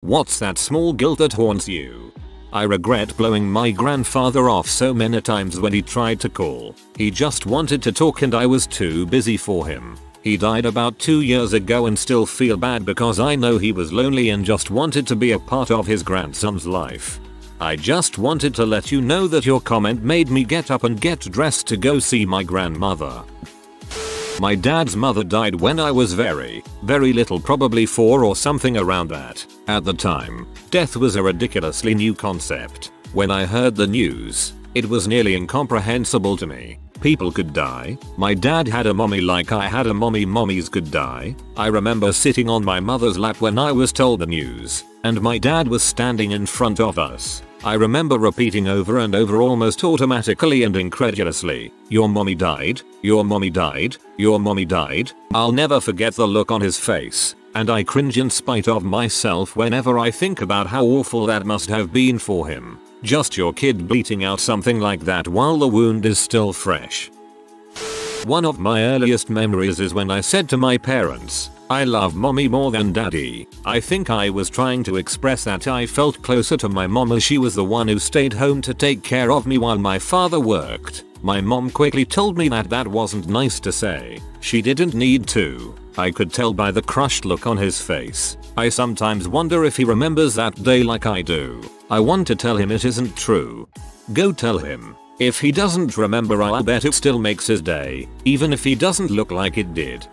What's that small guilt that haunts you? I regret blowing my grandfather off so many times when he tried to call. He just wanted to talk and I was too busy for him. He died about 2 years ago and still feel bad because I know he was lonely and just wanted to be a part of his grandson's life. I just wanted to let you know that your comment made me get up and get dressed to go see my grandmother. My dad's mother died when I was very little, probably 4 or something around that. At the time, death was a ridiculously new concept. When I heard the news, it was nearly incomprehensible to me. People could die. My dad had a mommy like I had a mommy. Mommies could die. I remember sitting on my mother's lap when I was told the news, and my dad was standing in front of us. I remember repeating over and over almost automatically and incredulously, "Your mommy died? Your mommy died? Your mommy died?" I'll never forget the look on his face, and I cringe in spite of myself whenever I think about how awful that must have been for him. Just your kid bleating out something like that while the wound is still fresh. One of my earliest memories is when I said to my parents, "I love mommy more than daddy." I think I was trying to express that I felt closer to my mom as she was the one who stayed home to take care of me while my father worked. My mom quickly told me that that wasn't nice to say. She didn't need to. I could tell by the crushed look on his face. I sometimes wonder if he remembers that day like I do. I want to tell him it isn't true. Go tell him. If he doesn't remember, I'll bet it still makes his day, even if he doesn't look like it did.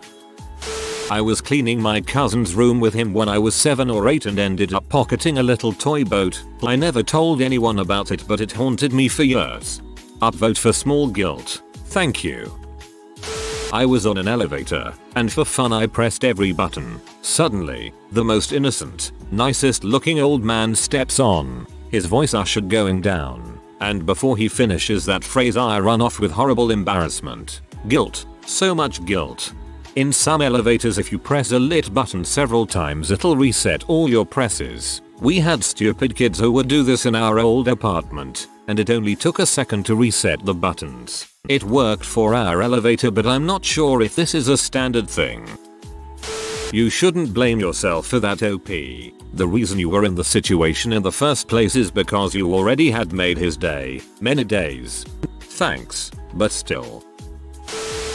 I was cleaning my cousin's room with him when I was 7 or 8 and ended up pocketing a little toy boat. I never told anyone about it, but it haunted me for years. Upvote for small guilt. Thank you. I was on an elevator, and for fun I pressed every button. Suddenly, the most innocent, nicest looking old man steps on, his voice ushered going down, and before he finishes that phrase I run off with horrible embarrassment. Guilt. So much guilt. In some elevators if you press a lit button several times it'll reset all your presses. We had stupid kids who would do this in our old apartment, and it only took a second to reset the buttons. It worked for our elevator, but I'm not sure if this is a standard thing. You shouldn't blame yourself for that, OP. The reason you were in the situation in the first place is because you already had made his day. Many days. Thanks, but still.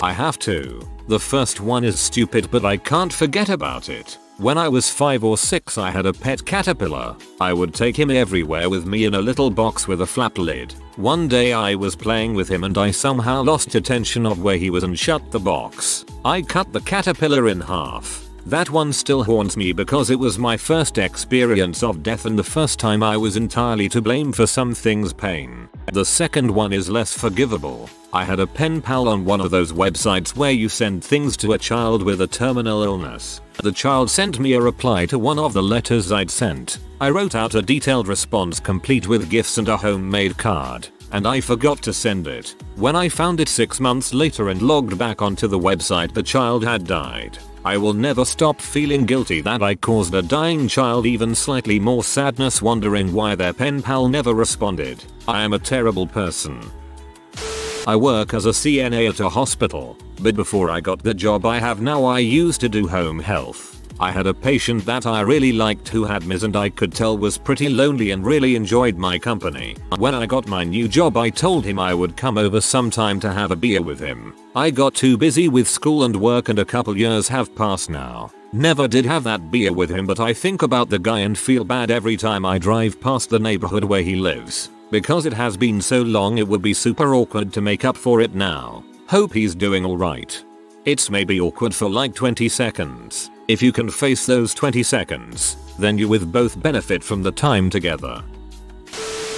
I have to. The first one is stupid, but I can't forget about it. When I was 5 or 6 I had a pet caterpillar. I would take him everywhere with me in a little box with a flap lid. One day I was playing with him and I somehow lost attention of where he was and shut the box. I cut the caterpillar in half. That one still haunts me because it was my first experience of death and the first time I was entirely to blame for something's pain. The second one is less forgivable. I had a pen pal on one of those websites where you send things to a child with a terminal illness. The child sent me a reply to one of the letters I'd sent. I wrote out a detailed response complete with gifts and a homemade card, and I forgot to send it. When I found it 6 months later and logged back onto the website, the child had died. I will never stop feeling guilty that I caused a dying child even slightly more sadness wondering why their pen pal never responded. I am a terrible person. I work as a CNA at a hospital, but before I got the job I have now I used to do home health. I had a patient that I really liked who had MS and I could tell was pretty lonely and really enjoyed my company. When I got my new job I told him I would come over sometime to have a beer with him. I got too busy with school and work and a couple years have passed now. Never did have that beer with him, but I think about the guy and feel bad every time I drive past the neighborhood where he lives. Because it has been so long it would be super awkward to make up for it now. Hope he's doing alright. It's maybe awkward for like 20 seconds. If you can face those 20 seconds, then you with both benefit from the time together.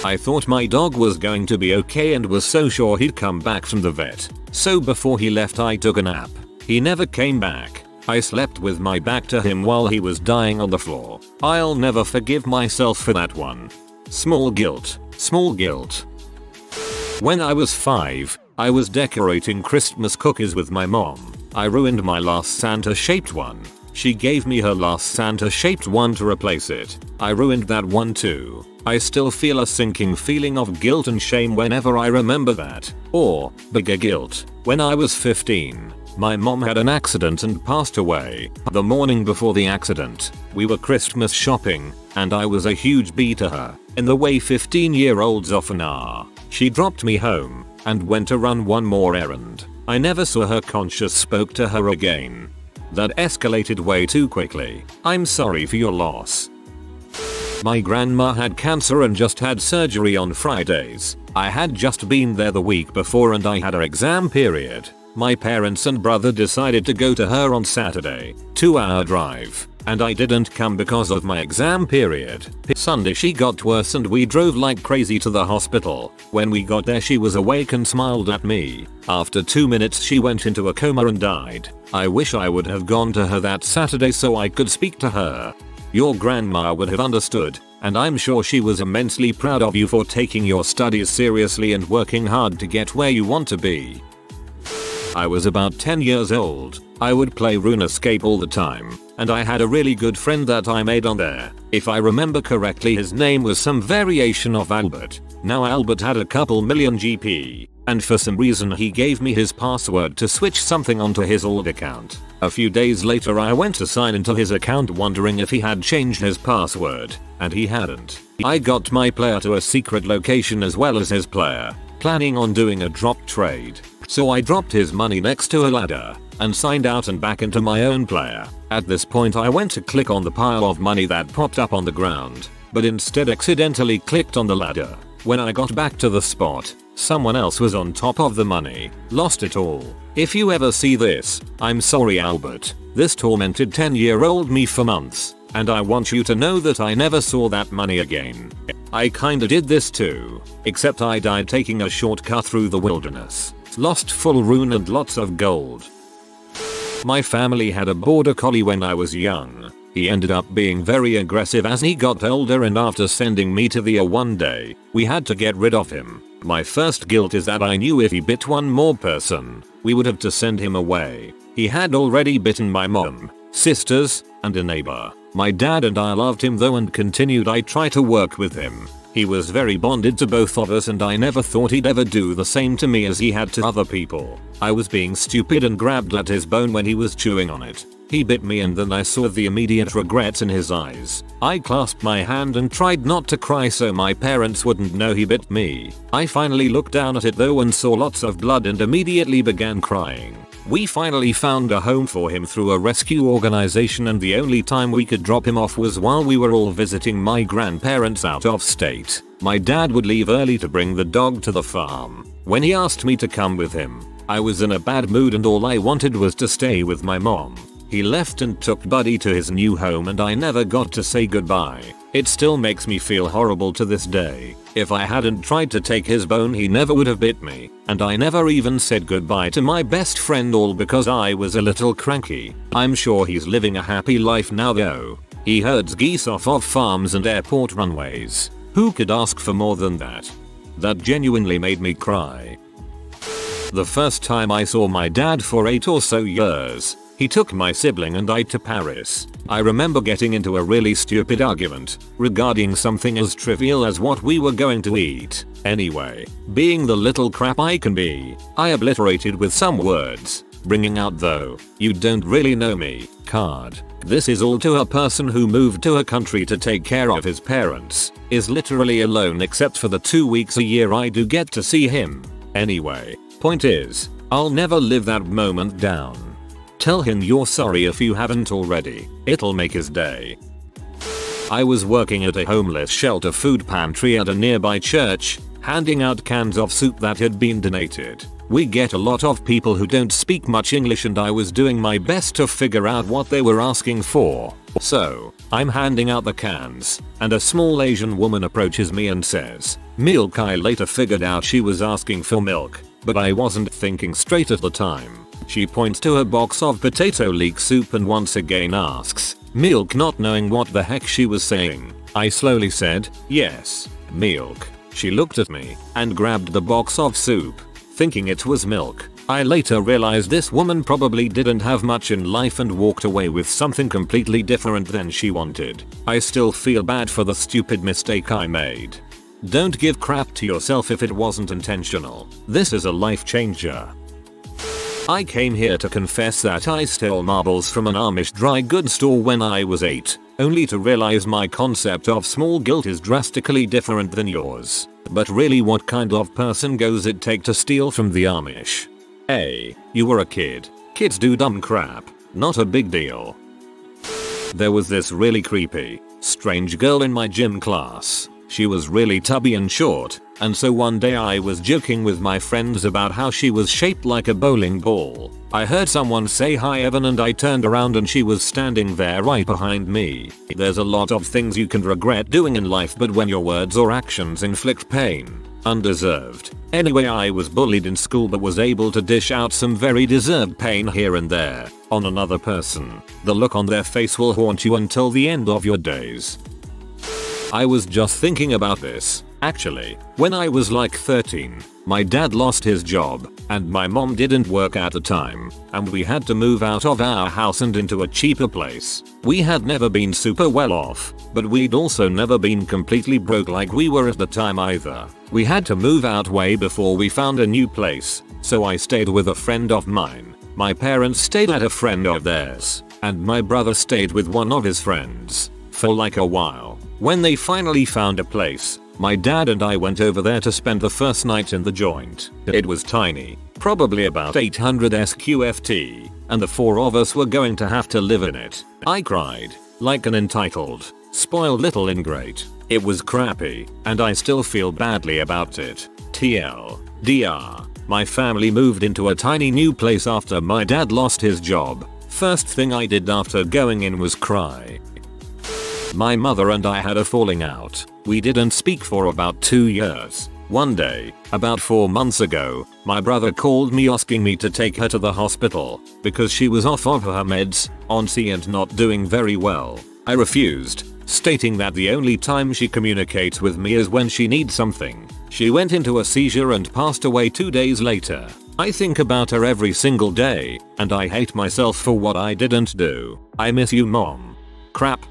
I thought my dog was going to be okay and was so sure he'd come back from the vet. So before he left I took a nap. He never came back. I slept with my back to him while he was dying on the floor. I'll never forgive myself for that one. Small guilt. Small guilt. When I was 5, I was decorating Christmas cookies with my mom. I ruined my last Santa shaped one. She gave me her last Santa shaped one to replace it. I ruined that one too. I still feel a sinking feeling of guilt and shame whenever I remember that. Or, bigger guilt. When I was 15, My mom had an accident and passed away. The morning before the accident, we were Christmas shopping, and I was a huge B to her, in the way 15-year-olds often are. She dropped me home and went to run one more errand. I never saw her conscious, spoke to her again. That escalated way too quickly. I'm sorry for your loss. My grandma had cancer and just had surgery on Fridays. I had just been there the week before and I had her exam period. My parents and brother decided to go to her on Saturday, 2-hour drive, and I didn't come because of my exam period. Sunday she got worse and we drove like crazy to the hospital. When we got there she was awake and smiled at me. After 2 minutes she went into a coma and died. I wish I would have gone to her that Saturday so I could speak to her. Your grandma would have understood, and I'm sure she was immensely proud of you for taking your studies seriously and working hard to get where you want to be. I was about 10 years old. I would play RuneScape all the time, and I had a really good friend that I made on there. If I remember correctly, his name was some variation of Albert. Now Albert had a couple million GP, and for some reason he gave me his password to switch something onto his old account. A few days later I went to sign into his account wondering if he had changed his password, and he hadn't. I got my player to a secret location as well as his player, planning on doing a drop trade. So I dropped his money next to a ladder and signed out and back into my own player. At this point I went to click on the pile of money that popped up on the ground, but instead accidentally clicked on the ladder. When I got back to the spot, someone else was on top of the money. Lost it all. If you ever see this, I'm sorry Albert. This tormented 10-year-old me for months, and I want you to know that I never saw that money again. I kinda did this too, except I died taking a shortcut through the wilderness. Lost full rune and lots of gold. My family had a border collie when I was young. He ended up being very aggressive as he got older, and after sending me to the ER one day, we had to get rid of him. My first guilt is that I knew if he bit one more person, we would have to send him away. He had already bitten my mom, sisters, and a neighbor. My dad and I loved him though and continued. I tried to work with him. He was very bonded to both of us and I never thought he'd ever do the same to me as he had to other people. I was being stupid and grabbed at his bone when he was chewing on it. He bit me and then I saw the immediate regrets in his eyes. I clasped my hand and tried not to cry so my parents wouldn't know he bit me. I finally looked down at it though and saw lots of blood and immediately began crying. We finally found a home for him through a rescue organization, and the only time we could drop him off was while we were all visiting my grandparents out of state. My dad would leave early to bring the dog to the farm. When he asked me to come with him, I was in a bad mood and all I wanted was to stay with my mom. He left and took Buddy to his new home and I never got to say goodbye. It still makes me feel horrible to this day. If I hadn't tried to take his bone he never would have bit me, and I never even said goodbye to my best friend, all because I was a little cranky. I'm sure he's living a happy life now though. He herds geese off of farms and airport runways. Who could ask for more than that? That genuinely made me cry. The first time I saw my dad for 8 or so years, he took my sibling and I to Paris. I remember getting into a really stupid argument regarding something as trivial as what we were going to eat. Anyway, being the little crap I can be, I obliterated with some words, bringing out "though you don't really know me" card. This is all to a person who moved to a country to take care of his parents, is literally alone except for the 2 weeks a year I do get to see him. Anyway, point is, I'll never live that moment down. Tell him you're sorry if you haven't already. It'll make his day. I was working at a homeless shelter food pantry at a nearby church, handing out cans of soup that had been donated. We get a lot of people who don't speak much English and I was doing my best to figure out what they were asking for. So, I'm handing out the cans, and a small Asian woman approaches me and says, "Milk." I later figured out she was asking for milk, but I wasn't thinking straight at the time. She points to a box of potato leek soup and once again asks, "Milk," not knowing what the heck she was saying. I slowly said, "Yes, milk." She looked at me and grabbed the box of soup, thinking it was milk. I later realized this woman probably didn't have much in life and walked away with something completely different than she wanted. I still feel bad for the stupid mistake I made. Don't give crap to yourself if it wasn't intentional. This is a life changer. I came here to confess that I stole marbles from an Amish dry goods store when I was 8, only to realize my concept of small guilt is drastically different than yours. But really, what kind of person goes it take to steal from the Amish? A. You were a kid. Kids do dumb crap. Not a big deal. There was this really creepy, strange girl in my gym class. She was really tubby and short, and so one day I was joking with my friends about how she was shaped like a bowling ball. I heard someone say hi Evan and I turned around and she was standing there right behind me. There's a lot of things you can regret doing in life, but when your words or actions inflict pain, undeserved. Anyway, I was bullied in school but was able to dish out some very deserved pain here and there on another person. The look on their face will haunt you until the end of your days. I was just thinking about this. Actually, when I was like 13, my dad lost his job, and my mom didn't work at the time, and we had to move out of our house and into a cheaper place. We had never been super well off, but we'd also never been completely broke like we were at the time either. We had to move out way before we found a new place, so I stayed with a friend of mine. My parents stayed at a friend of theirs, and my brother stayed with one of his friends for like a while. When they finally found a place, my dad and I went over there to spend the first night in the joint. It was tiny, probably about 800 sqft, and the four of us were going to have to live in it. I cried, like an entitled, spoiled little ingrate. It was crappy, and I still feel badly about it. TLDR, my family moved into a tiny new place after my dad lost his job. First thing I did after going in was cry. My mother and I had a falling out. We didn't speak for about 2 years. One day, about 4 months ago, my brother called me asking me to take her to the hospital because she was off of her meds, on C, and not doing very well. I refused, stating that the only time she communicates with me is when she needs something. She went into a seizure and passed away 2 days later. I think about her every single day, and I hate myself for what I didn't do. I miss you, Mom. Crap.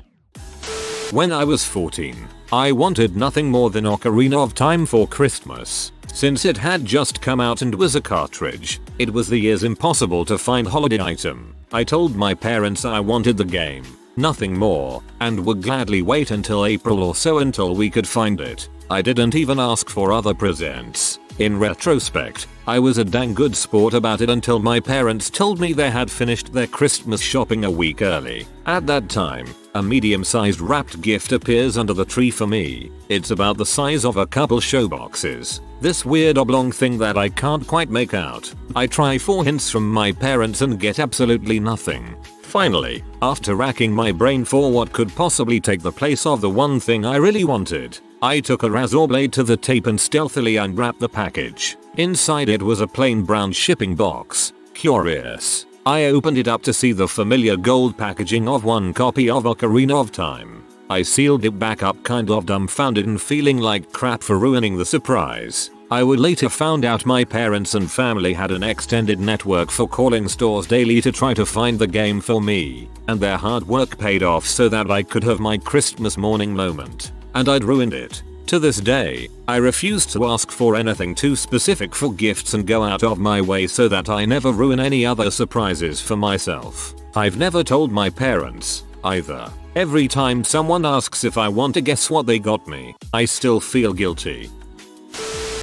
When I was 14, I wanted nothing more than Ocarina of Time for Christmas. Since it had just come out and was a cartridge, it was the year's impossible to find holiday item. I told my parents I wanted the game, nothing more, and would gladly wait until April or so until we could find it. I didn't even ask for other presents. In retrospect, I was a dang good sport about it until my parents told me they had finished their Christmas shopping a week early. At that time, a medium-sized wrapped gift appears under the tree for me. It's about the size of a couple show boxes. This weird oblong thing that I can't quite make out. I try 4 hints from my parents and get absolutely nothing. Finally, after racking my brain for what could possibly take the place of the one thing I really wanted, I took a razor blade to the tape and stealthily unwrapped the package. Inside it was a plain brown shipping box. Curious, I opened it up to see the familiar gold packaging of one copy of Ocarina of Time. I sealed it back up, kind of dumbfounded and feeling like crap for ruining the surprise. I would later found out my parents and family had an extended network for calling stores daily to try to find the game for me, and their hard work paid off so that I could have my Christmas morning moment. And I'd ruined it. To this day, I refuse to ask for anything too specific for gifts and go out of my way so that I never ruin any other surprises for myself. I've never told my parents, either. Every time someone asks if I want to guess what they got me, I still feel guilty.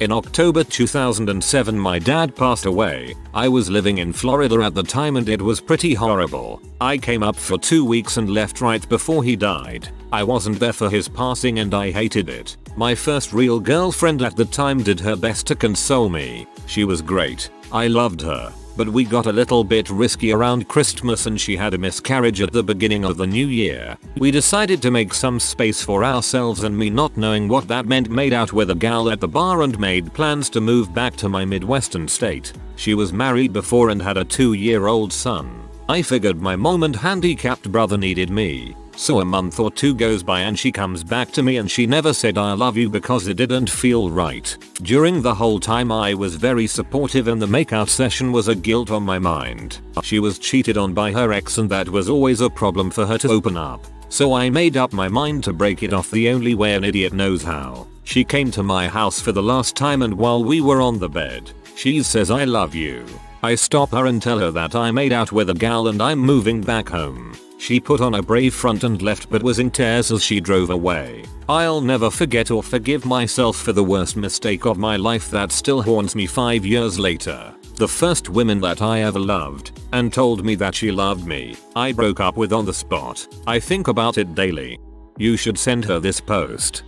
In October 2007 my dad passed away. I was living in Florida at the time and it was pretty horrible. I came up for 2 weeks and left right before he died. I wasn't there for his passing and I hated it. My first real girlfriend at the time did her best to console me. She was great. I loved her. But we got a little bit risky around Christmas and she had a miscarriage at the beginning of the new year. We decided to make some space for ourselves, and me not knowing what that meant made out with a gal at the bar and made plans to move back to my Midwestern state. She was married before and had a 2-year-old son. I figured my mom and handicapped brother needed me. So a month or 2 goes by and she comes back to me and she never said I love you because it didn't feel right. During the whole time I was very supportive and the makeout session was a guilt on my mind. She was cheated on by her ex and that was always a problem for her to open up. So I made up my mind to break it off the only way an idiot knows how. She came to my house for the last time and while we were on the bed, she says I love you. I stop her and tell her that I made out with a gal and I'm moving back home. She put on a brave front and left but was in tears as she drove away. I'll never forget or forgive myself for the worst mistake of my life that still haunts me 5 years later. The first woman that I ever loved and told me that she loved me, I broke up with on the spot. I think about it daily. You should send her this post.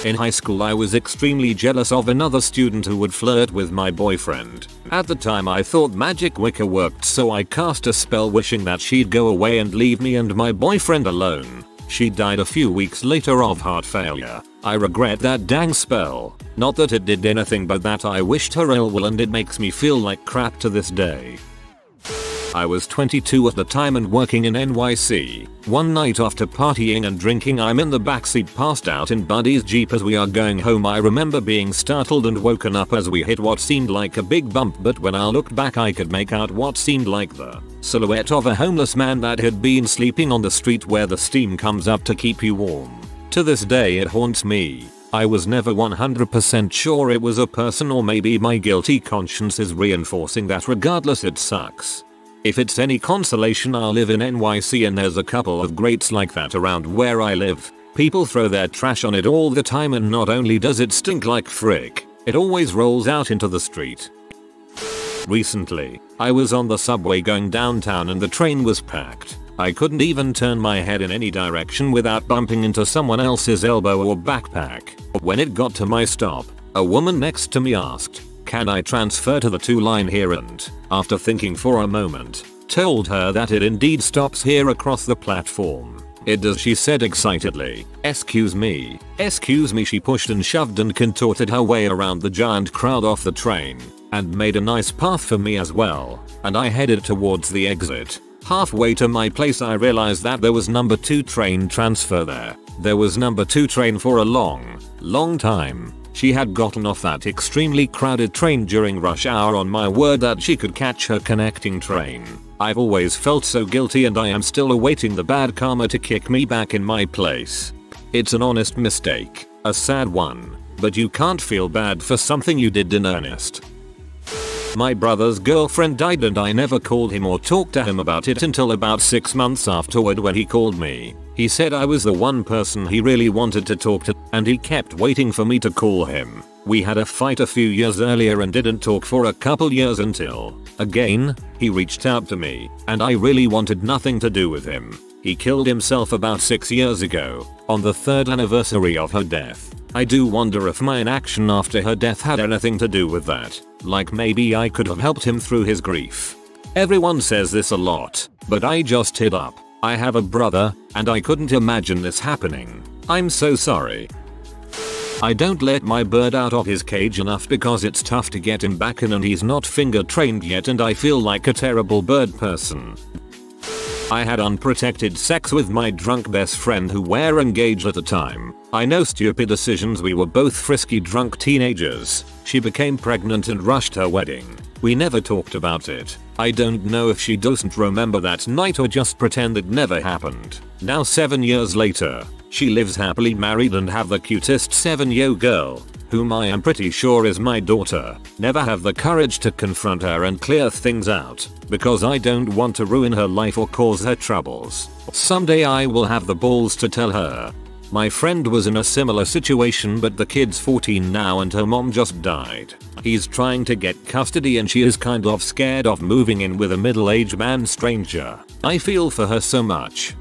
In high school I was extremely jealous of another student who would flirt with my boyfriend. At the time I thought magic Wicca worked, so I cast a spell wishing that she'd go away and leave me and my boyfriend alone. She died a few weeks later of heart failure. I regret that dang spell. Not that it did anything, but that I wished her ill will, and it makes me feel like crap to this day. I was 22 at the time and working in NYC. One night after partying and drinking, I'm in the backseat passed out in Buddy's Jeep as we are going home. I remember being startled and woken up as we hit what seemed like a big bump, but when I looked back I could make out what seemed like the silhouette of a homeless man that had been sleeping on the street where the steam comes up to keep you warm. To this day it haunts me. I was never 100% sure it was a person, or maybe my guilty conscience is reinforcing that. Regardless, it sucks. If it's any consolation, I live in NYC and there's a couple of greats like that around where I live. People throw their trash on it all the time, and not only does it stink like frick, it always rolls out into the street. Recently, I was on the subway going downtown and the train was packed. I couldn't even turn my head in any direction without bumping into someone else's elbow or backpack. When it got to my stop, a woman next to me asked, "Can I transfer to the 2 line here?" and, after thinking for a moment, told her that it indeed stops here across the platform. "It does," she said excitedly. Excuse me. She pushed and shoved and contorted her way around the giant crowd off the train, and made a nice path for me as well, and I headed towards the exit. Halfway to my place I realized that there was number 2 train transfer there. There was number 2 train for a long time. She had gotten off that extremely crowded train during rush hour. On my word that she could catch her connecting train. I've always felt so guilty, and I am still awaiting the bad karma to kick me back in my place. It's an honest mistake, a sad one, but you can't feel bad for something you did in earnest. My brother's girlfriend died and I never called him or talked to him about it until about 6 months afterward when he called me. He said I was the one person he really wanted to talk to, and he kept waiting for me to call him. We had a fight a few years earlier and didn't talk for a couple years until, again, he reached out to me, and I really wanted nothing to do with him. He killed himself about 6 years ago, on the 3rd anniversary of her death. I do wonder if my inaction after her death had anything to do with that. Like maybe I could have helped him through his grief. Everyone says this a lot, but I just hit up. I have a brother, and I couldn't imagine this happening. I'm so sorry. I don't let my bird out of his cage enough because it's tough to get him back in, and he's not finger trained yet, and I feel like a terrible bird person. I had unprotected sex with my drunk best friend who were engaged at the time. I know, stupid decisions, we were both frisky drunk teenagers. She became pregnant and rushed her wedding. We never talked about it. I don't know if she doesn't remember that night or just pretend it never happened. Now 7 years later, she lives happily married and have the cutest 7-year-old girl, whom I am pretty sure is my daughter. Never have the courage to confront her and clear things out, because I don't want to ruin her life or cause her troubles. Someday I will have the balls to tell her. My friend was in a similar situation, but the kid's 14 now and her mom just died. He's trying to get custody and she is kind of scared of moving in with a middle-aged man stranger. I feel for her so much.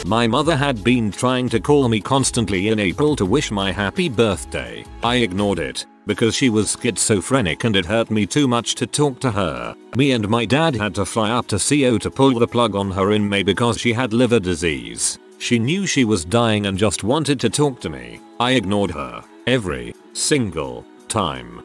My mother had been trying to call me constantly in April to wish my happy birthday. I ignored it, because she was schizophrenic and it hurt me too much to talk to her. Me and my dad had to fly up to CO to pull the plug on her in May because she had liver disease. She knew she was dying and just wanted to talk to me. I ignored her every single time.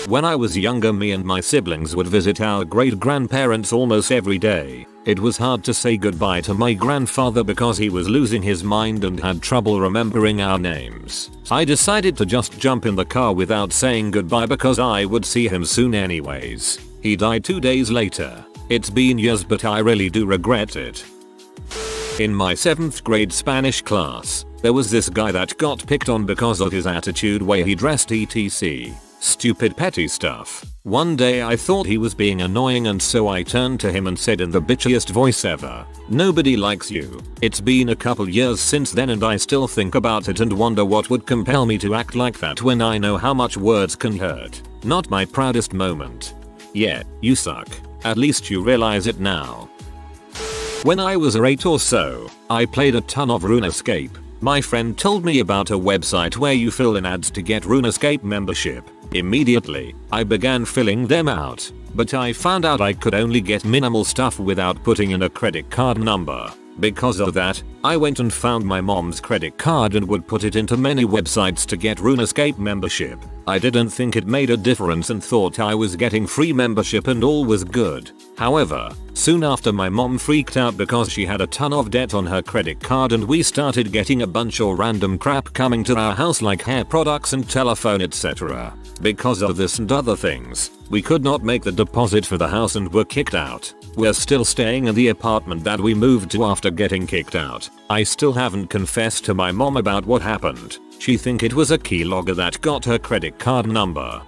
When I was younger, me and my siblings would visit our great-grandparents almost every day. It was hard to say goodbye to my grandfather because he was losing his mind and had trouble remembering our names. I decided to just jump in the car without saying goodbye because I would see him soon anyways. He died 2 days later. It's been years, but I really do regret it. In my 7th grade Spanish class, there was this guy that got picked on because of his attitude, way he dressed, etc. Stupid petty stuff. One day I thought he was being annoying and so I turned to him and said in the bitchiest voice ever, "Nobody likes you." It's been a couple years since then and I still think about it and wonder what would compel me to act like that when I know how much words can hurt. Not my proudest moment. Yeah, you suck. At least you realize it now. When I was 8 or so, I played a ton of RuneScape. My friend told me about a website where you fill in ads to get RuneScape membership. Immediately, I began filling them out, but I found out I could only get minimal stuff without putting in a credit card number. Because of that, I went and found my mom's credit card and would put it into many websites to get RuneScape membership. I didn't think it made a difference and thought I was getting free membership and all was good. However, soon after my mom freaked out because she had a ton of debt on her credit card and we started getting a bunch of random crap coming to our house like hair products and telephone etc. Because of this and other things, we could not make the deposit for the house and were kicked out. We're still staying in the apartment that we moved to after getting kicked out. I still haven't confessed to my mom about what happened. She think it was a keylogger that got her credit card number.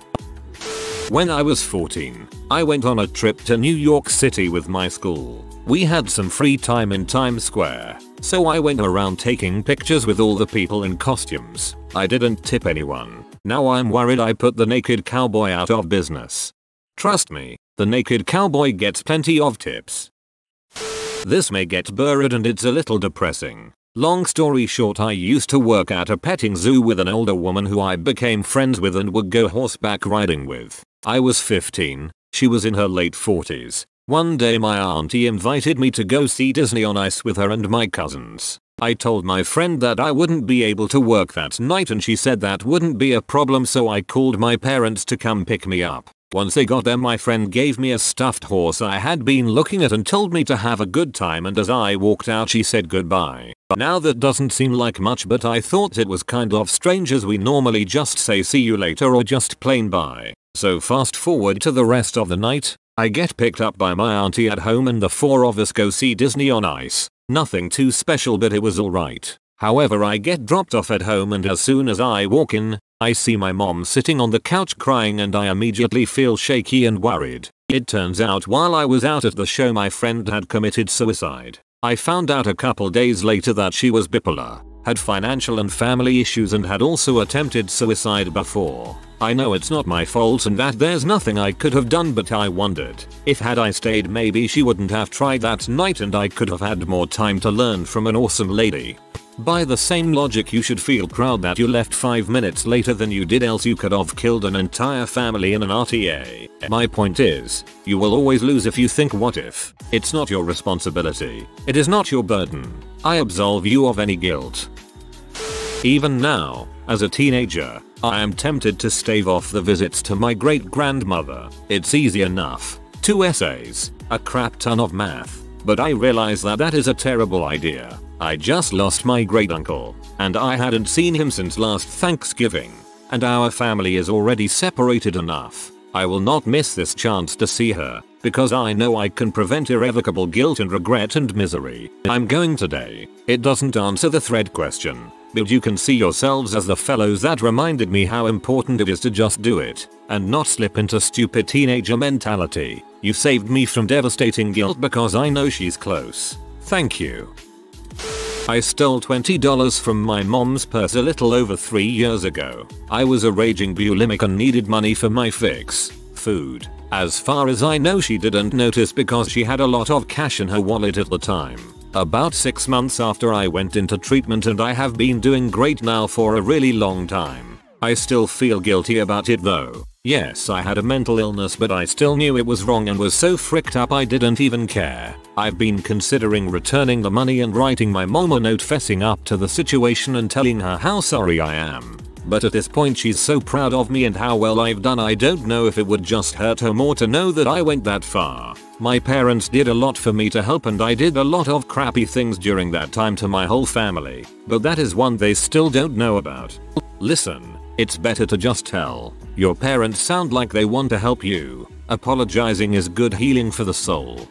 When I was 14, I went on a trip to New York City with my school. We had some free time in Times Square, so I went around taking pictures with all the people in costumes. I didn't tip anyone. Now I'm worried I put the naked cowboy out of business. Trust me, the naked cowboy gets plenty of tips. This may get buried and it's a little depressing. Long story short, I used to work at a petting zoo with an older woman who I became friends with and would go horseback riding with. I was 15, she was in her late 40s. One day my auntie invited me to go see Disney on Ice with her and my cousins. I told my friend that I wouldn't be able to work that night and she said that wouldn't be a problem, so I called my parents to come pick me up. Once they got there, my friend gave me a stuffed horse I had been looking at and told me to have a good time, and as I walked out she said goodbye. Now that doesn't seem like much, but I thought it was kind of strange as we normally just say see you later or just plain bye. So fast forward to the rest of the night, I get picked up by my auntie at home and the four of us go see Disney on Ice. Nothing too special, but it was alright. However, I get dropped off at home and as soon as I walk in, I see my mom sitting on the couch crying and I immediately feel shaky and worried. It turns out while I was out at the show my friend had committed suicide. I found out a couple days later that she was bipolar, had financial and family issues and had also attempted suicide before. I know it's not my fault and that there's nothing I could have done, but I wondered if had I stayed maybe she wouldn't have tried that night and I could have had more time to learn from an awesome lady. By the same logic, you should feel proud that you left 5 minutes later than you did, else you could have killed an entire family in an RTA. My point is, you will always lose if you think what if. It's not your responsibility. It is not your burden. I absolve you of any guilt. Even now, as a teenager, I am tempted to stave off the visits to my great-grandmother. It's easy enough. 2 essays, a crap ton of math. But I realize that that is a terrible idea. I just lost my great uncle, and I hadn't seen him since last Thanksgiving, and our family is already separated enough. I will not miss this chance to see her, because I know I can prevent irrevocable guilt and regret and misery. I'm going today. It doesn't answer the thread question, but you can see yourselves as the fellows that reminded me how important it is to just do it, and not slip into stupid teenager mentality. You saved me from devastating guilt because I know she's close. Thank you. I stole $20 from my mom's purse a little over 3 years ago. I was a raging bulimic and needed money for my fix, food. As far as I know, she didn't notice because she had a lot of cash in her wallet at the time. About 6 months after I went into treatment and I have been doing great now for a really long time. I still feel guilty about it though. Yes, I had a mental illness, but I still knew it was wrong and was so fricked up I didn't even care. I've been considering returning the money and writing my mom a note fessing up to the situation and telling her how sorry I am. But at this point she's so proud of me and how well I've done, I don't know if it would just hurt her more to know that I went that far. My parents did a lot for me to help and I did a lot of crappy things during that time to my whole family, but that is one they still don't know about. Listen, it's better to just tell. Your parents sound like they want to help you. Apologizing is good healing for the soul.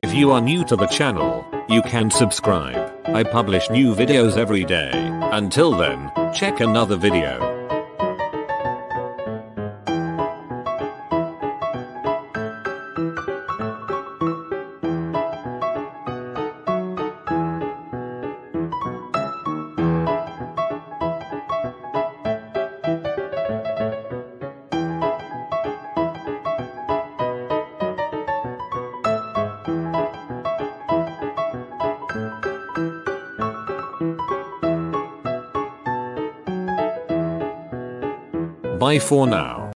If you are new to the channel, you can subscribe. I publish new videos every day. Until then, check another video. Bye for now.